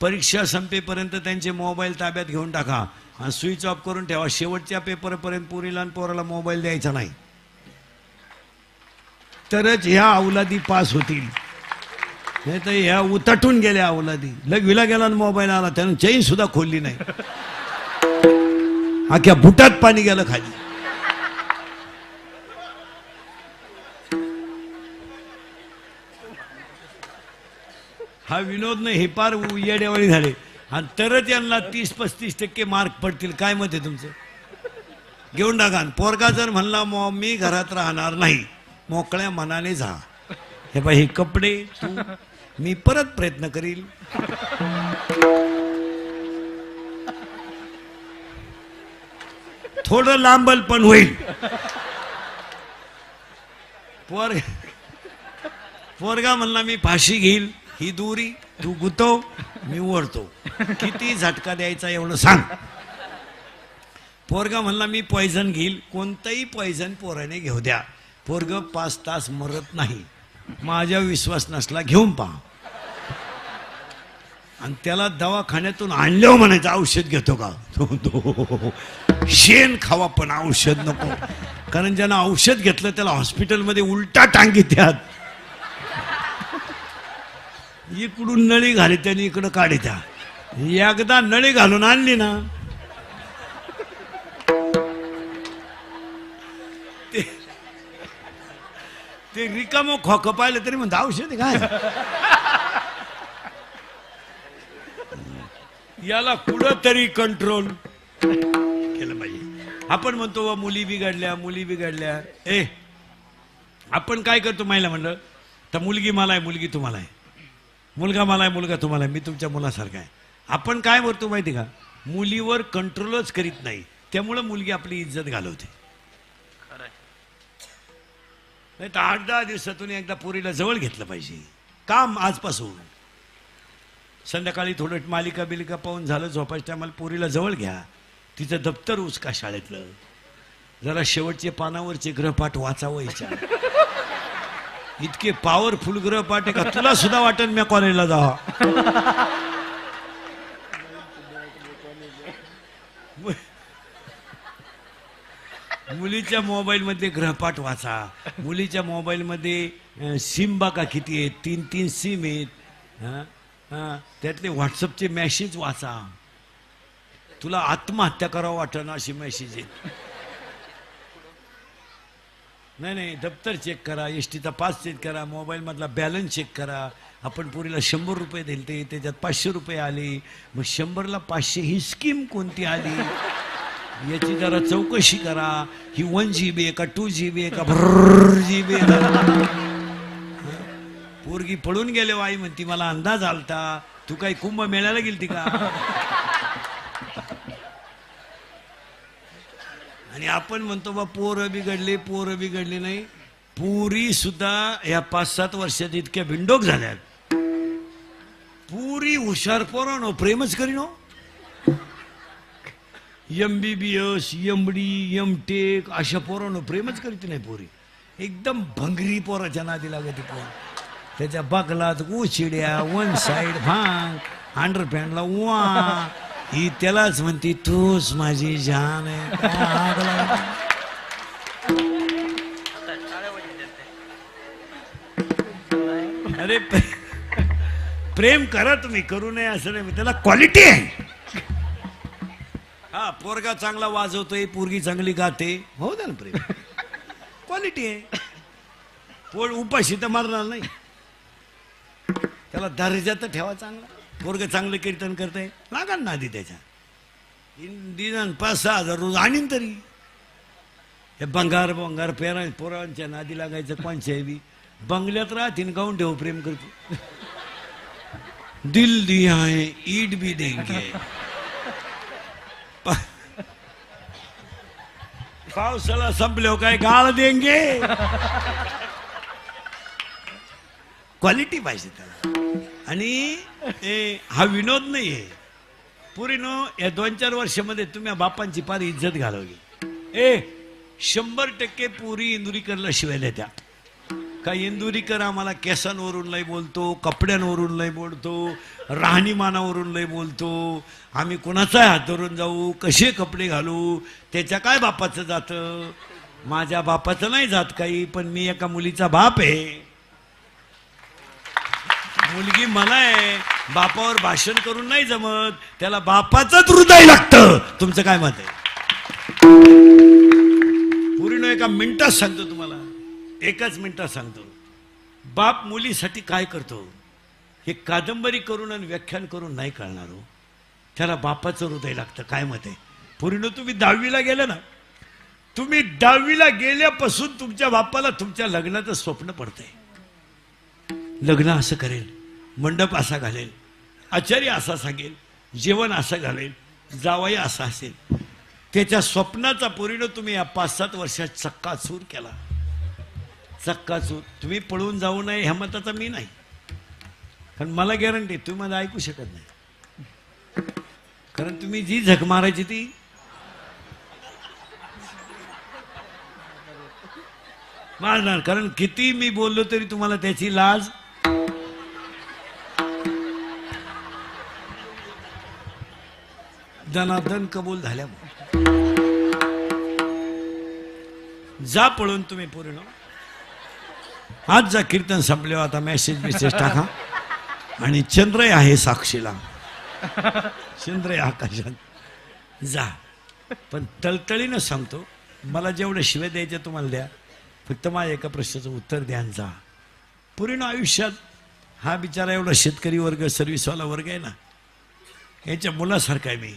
परीक्षा संपेपर्यंत त्यांचे मोबाईल ताब्यात घेऊन टाका आणि स्विच ऑफ करून ठेवा. शेवटच्या पेपरपर्यंत पुरीला आणि पोराला मोबाईल द्यायचा नाही, तरच ह्या अवलादी पास होतील. नाही तर ह्या उतटून गेल्या अवलादी. लगविला गेला आणि मोबाईल आला, त्यानं चैन सुद्धा खोलली नाही, अख्ख्या बुटात पाणी गेलं खाली. हा विनोद नाही, हे पार येड्यावाळी झाले. आणि तरच यांना 30-35% मार्क पडतील. काय मत आहे तुमचं? घेऊन टाका. पोरगा जर म्हणला मी घरात राहणार नाही, मोकळ्या मनाने जा. हे बाई हे कपडे तू, मी परत प्रयत्न करील. थोडं लांबल पण होईल. पोरगा म्हणला मी फाशी घेईल, ही दोरी तू गुतव, मी ओढतो. किती झटका द्यायचा एवढं सांग. पोरगा म्हणला मी पॉइझन घेईल, कोणतंही पॉइझन पोराने घेऊ द्या, पोरग 5 तास मरत नाही. माझ्या विश्वास नसला घेऊन पहा. आणि त्याला दवाखान्यातून आणल्यावर म्हणायचं औषध घेतो का? शेण खावा पण औषध नको. कारण ज्यानं औषध घेतलं त्याला हॉस्पिटलमध्ये उलटा टांगीत यात. इकडून नळी घाली त्याने इकडं काढी त्या. एकदा नळी घालून आणली ना, ते रिकामं खोकं पाहिलं तरी म्हणतं औषध काय. याला कुठं तरी कंट्रोल केलं पाहिजे. आपण म्हणतो मुली बिघडल्या, मुली बिघडल्या. आपण काय करतो माहिला म्हणलं तर मुलगी मला आहे, मुलगी तुम्हाला आहे, मुलगा मला आहे, मुलगा तुम्हाला आहे, मी तुमच्या मुलासारखा आहे. आपण काय म्हणतो माहिती का, मुलीवर कंट्रोलच करीत नाही, त्यामुळं मुलगी आपली इज्जत घालवते. नाही तर 8-10 दिवसातून एकदा पोरीला जवळ घेतलं पाहिजे. काम आजपासून संध्याकाळी थोडं मालिका बिलिका पाहून झालं, झोपायच्या टायमाला पोरीला जवळ घ्या, तिचं दप्तर उचका शाळेतलं, जरा शेवटचे पानावरचे ग्रहपाठ वाचावं. इतके पॉवरफुल ग्रहपाठ आहे का तुला सुद्धा वाटेल मी कॉलेजला जावा. मुलीच्या मोबाईल मध्ये ग्रहपाठ वाचा. मुलीच्या मोबाईल मध्ये सिम बघा किती आहेत, 3-3 सिम आहेत. त्यातले व्हॉट्सअपचे मेसेज वाचा. तुला आत्महत्या करावं वाटणं अशी मेसेज आहेत. नाही, दप्तर चेक करा, एसटीचा पास चेक करा, मोबाईल मधला बॅलन्स चेक करा. आपण पुरीला 100 रुपये दिले, त्याच्यात 500 रुपये आले, मग 100ला 500 ही स्कीम कोणती आली याची जरा चौकशी करा. ही 1 GB आहे का 2 GB आहे का GB आहे. पोरगी पळून गेले, आई म्हणती मला अंदाज आलता, तू काही कुंभ मेळ्याला गेलती का? आणि आपण म्हणतो बा पोरं बिघडले, पोरं बिघडले. नाही, पुरी सुद्धा या 5-7 वर्षात इतक्या बिंडोक झाल्यात. पुरी हुशार पोरानो प्रेमच करीनो. MBBS, MD, MTech अशा पोरानो प्रेमच करीत नाही पोरी. एकदम भंगरी पोराच्या नादी लागते पोर. त्याच्या बगलात उशिड्या, 1 साइड भांग, अंडरपॅन्टला वा. ही त्यालाच म्हणती तूच माझी जान आहे. अरे प्रेम करा तुम्ही, करू नये असं नाही, त्याला क्वालिटी आहे. हा, पोरगा चांगला वाजवतोय, पोरगी चांगली गाते, हो द्या ना, प्रेम क्वालिटी आहे. पोर उपाशी तर मारणार नाही, त्याला दर्जा तर ठेवा चांगला. पोरग चांगलं कीर्तन करतंय, लागा नादी त्याच्या. दिनान 5-6 हजार रोज आणीन तरी. हे बंगार पोरांच्या नादी लागायचं कोणच्या बी. बंगल्यात राहतीन गाऊन ठेव प्रेम करतो. दिल दिया है ईद भी देंगे. पावसाला संपल्यावर काय गाळ देंगे. क्वालिटी पाहिजे त्याला. आणि हा विनोद नाही आहे. पुरीनो या 2-4 वर्षामध्ये तुम्ही बापांची फार इज्जत घालवली. 100% पुरी इंदुरीकरला शिवायला त्या. का इंदुरीकर आम्हाला केसांवरून लय बोलतो, कपड्यांवरून लय बोलतो, राहणीमानावरून लय बोलतो, आम्ही कुणाचा हात धरून जाऊ, कसे कपडे घालू, त्याच्या काय बापाचं जातं? माझ्या बापाचं नाही जात काही, पण मी एका मुलीचा बाप आहे, मुलगी मला आहे, बापावर भाषण करून नाही जमत, त्याला बापाचंच हृदय लागतं. तुमचं काय मत आहे? पूर्ण एका मिनिटात सांगतो तुम्हाला, एकच मिनिटात सांगतो. बाप मुलीसाठी काय करतो हे कादंबरी करून आणि व्याख्यान करून नाही कळणार हो. त्याला बापाचं हृदय लागतं. काय मत आहे? पूर्ण तुम्ही 10वीला गेले ना, तुम्ही 10वीला गेल्यापासून तुमच्या बापाला तुमच्या लग्नाचं स्वप्न पडतंय. लग्न असं करेल, मंडप असा घालेल, आचार्य असा सांगेल, जेवण असं घालेल, जावई असा असेल. त्याच्या स्वप्नाचा पूर्ण तुम्ही या 5-7 वर्षात चक्काचूर केला. चक्काचूर. तुम्ही पळून जाऊ नये ह्या मताचा मी नाही, कारण मला गॅरंटी तुम्ही मला ऐकू शकत नाही, कारण तुम्ही जी झक मारायची ती मारणार. कारण किती मी बोललो तरी तुम्हाला त्याची लाज दनादन कबूल झाल्या. जा पळून तुम्ही पूर्ण. आज जा कीर्तन संपले, आता मेसेज टाका. आणि चंद्र आहे साक्षीला, चंद्र आहे आकाशात. जा, पण तळतळीनं सांगतो, मला जेवढे शिवे द्यायचे तुम्हाला द्या, फक्त माझ्या एका प्रश्नाचं उत्तर द्या आणि जा. पूर्ण आयुष्यात हा बिचारा एवढा शेतकरी वर्ग, सर्व्हिसवाला वर्ग आहे ना, याच्या मुलासारखा आहे मी.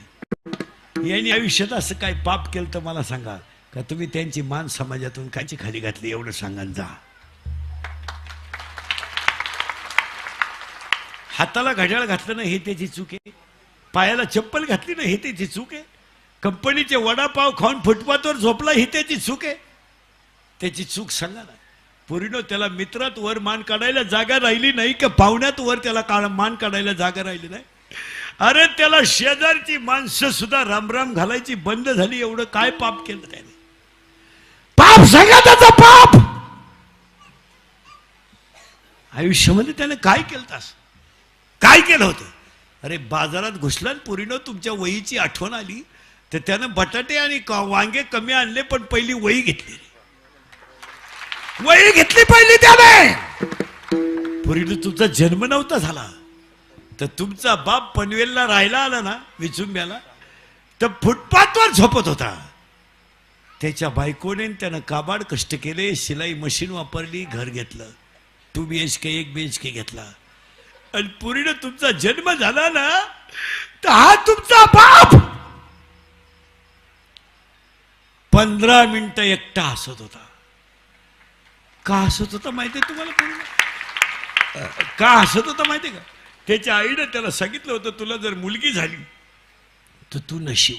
यांनी आयुष्यात असं काय पाप केलं तर मला सांगा, का तुम्ही त्यांची मान समाजातून कायची खाली घातली, एवढं सांगा आणि जा. हाताला घड्याळ घातलं ना हे त्याची चूक आहे, पायाला चप्पल घातली ना हे त्याची चूक आहे, कंपनीचे वडापाव खाऊन फुटपाथवर झोपला ही त्याची चूक आहे. त्याची चूक सांगा ना. पूर्ण त्याला मित्रात वर मान काढायला जागा राहिली नाही, का पाहुण्यात वर त्याला मान काढायला जागा राहिली नाही. अरे त्याला शेजारची माणसं सुद्धा रामराम घालायची बंद झाली. एवढं काय पाप केलं त्याने? पाप सांगा त्याचा पाप. आयुष्यामध्ये त्याने काय केलं तास? काय केलं होतं? अरे बाजारात घुसला पुरीनं तुमच्या वहीची आठवण आली तर त्यानं बटाटे आणि वांगे कमी आणले, पण पहिली वही घेतली. वही घेतली पहिली त्याने. पुरीनं तुमचा जन्म नव्हता झाला तर तुमचा बाप पनवेलला राहायला आला ना विचुंब्याला, तर फुटपाथवर झोपत होता. त्याच्या बायकोने त्यानं काबाड कष्ट केले, शिलाई मशीन वापरली, घर घेतलं, 2 BHK 1 BHK घेतला. आणि पुरीनं तुमचा जन्म झाला ना तर हा तुमचा बाप 15 मिनिटं एकटा हसत होता. का हसत होता माहितीये तुम्हाला? पूर्ण का हसत होता माहितीये का? त्याच्या आईने त्याला सांगितलं होतं, तुला जर मुलगी झाली तर तू नशीब